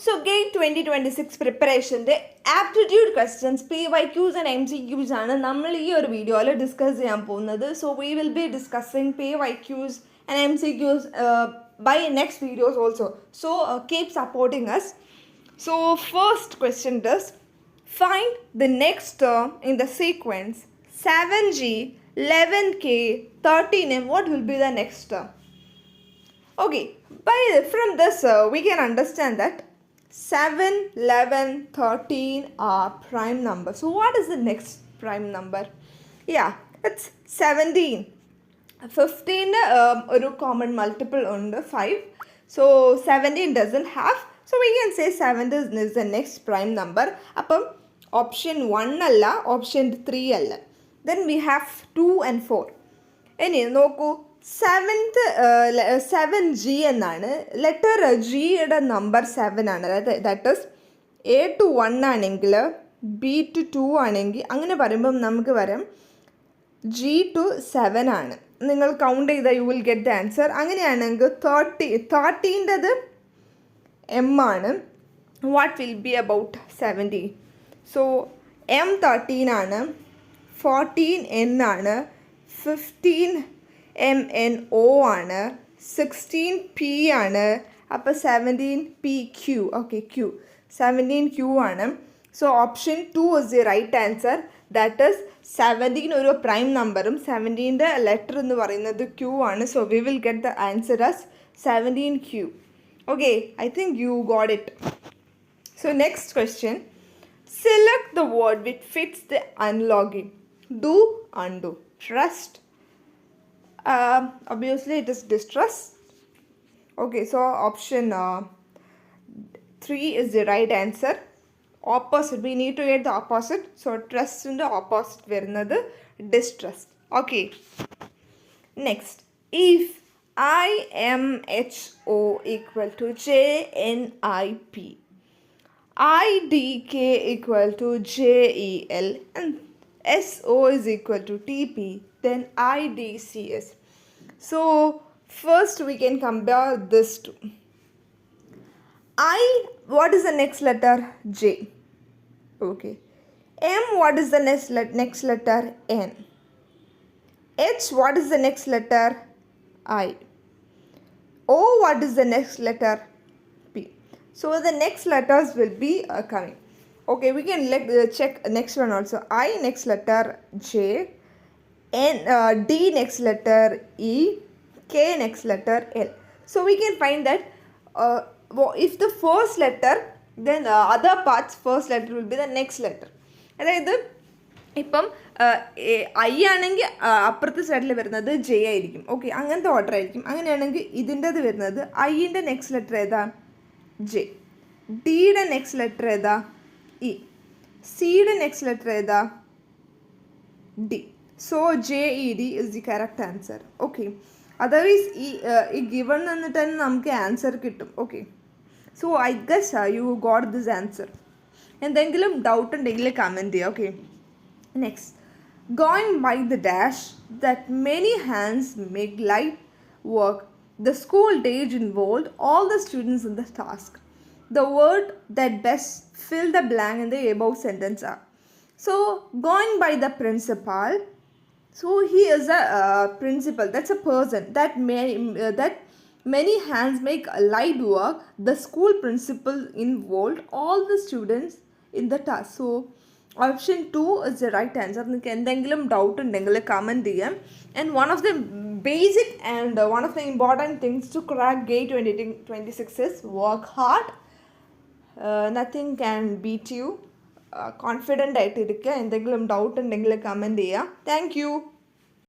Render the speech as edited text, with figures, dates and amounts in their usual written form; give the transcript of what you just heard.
So GATE 2026 പ്രിപ്പറേഷൻ്റെ aptitude questions PYQs and MCQs ആണ് നമ്മൾ ഈ ഒരു വീഡിയോയിൽ ഡിസ്കസ് ചെയ്യാൻ പോകുന്നത്. So we will be discussing PYQs and MCQs by next videos also. So keep supporting us. So first question is, find the next term in the sequence 7G, 11K, 13M. What will be the next term? Okay, from this we can understand that 7, 11, 13 are prime numbers. So what is the next prime number? Yeah, it's 17. 15 ഒരു common multiple ഉണ്ട് 5. So 17 doesn't have. So we can say 7 is the next prime number. അപ്പം option 1 അല്ല, option 3 അല്ല. Then we have 2 and 4. ഇനി നോക്കൂ, 7G എന്നാണ്. Letter ജിയുടെ number 7 ആണ്. ദാറ്റ് ഈസ് A to 1 ആണെങ്കിൽ B to 2 ആണെങ്കിൽ അങ്ങനെ പറയുമ്പം നമുക്ക് വരാം G to 7 ആണ്. നിങ്ങൾ കൗണ്ട് ചെയ്താൽ you will get the answer. അങ്ങനെയാണെങ്കിൽ 13ൻ്റെത് M ആണ്. What will be about 17? So M 13 ആണ്, 14 N ആണ്, 15 MNO ആണ്, 16 P ആണ്, അപ്പോൾ 17 PQ. ഓക്കെ, Q 17 Q ആണ്. So option 2 is the right answer. That is 17 ഒരു പ്രൈം നമ്പറും 17ൻ്റെ ലെറ്റർ എന്ന് പറയുന്നത് Q ആണ്. So we will get the answer as 17Q. Okay, I think you got it. So next question, select the word which fits the unlogging. Do, undo, trust. Obviously it is distrust. Okay, so option 3 is the right answer. Opposite, we need to get the opposite. So trust in the opposite varunadu distrust. Okay, next, if IMHO equal to JNIP, IDK equal to JEL, and SO is equal to TP, then IDCS. So first we can compare this two. I, what is the next letter? J. Okay. M, what is the next letter? N. H, what is the next letter? I. O, what is the next letter? P. So the next letters will be coming. Okay, we can check next one also. I, next letter J. N, D, next letter E. K, next letter L. So we can find that if the first letter, then other parts first letter will be the next letter. അതായത് ഇപ്പം I ആണെങ്കിൽ അപ്പുറത്തെ സൈഡിൽ വരുന്നത് J ആയിരിക്കും. Okay, അങ്ങനത്തെ order ആയിരിക്കും. അങ്ങനെയാണെങ്കിൽ ഇതിൻ്റെത് വരുന്നത് ഐൻ്റെ നെക്സ്റ്റ് ലെറ്റർ ഏതാ? ജെ. ഡിയുടെ നെക്സ്റ്റ് ലെറ്റർ ഏതാ? ഇ. സിയുടെ നെക്സ്റ്റ് ലെറ്റർ ഏതാ? D. So JED is the correct answer. Okay, otherwise ഈ ഗിവൺ എന്നിട്ട് തന്നെ നമുക്ക് ആൻസർ കിട്ടും. Okay, so I guess you got this answer. എന്തെങ്കിലും ഡൗട്ട് ഉണ്ടെങ്കിൽ കമൻറ്റ് ചെയ്യുക. Okay, next, going by the dash that many hands make light work, the school did involved all the students in the task. The word that best fill the blank in the above sentence are. So going by the principal, so he is a principal, that's a person that many hands make a light work. The school principal involved all the students in the task. So option 2 is the right answer. നിങ്ങൾക്ക് എന്തെങ്കിലും doubt ഉണ്ടെങ്കിൽ comment ചെയ്യാം. And one of the basic and one of the important things to crack GATE 2026 is work hard. Nothing can beat you. Confident ആയിട്ട് ഇരിക്കുക. എന്തെങ്കിലും doubt ഉണ്ടെങ്കിൽ comment ചെയ്യുക. Thank you.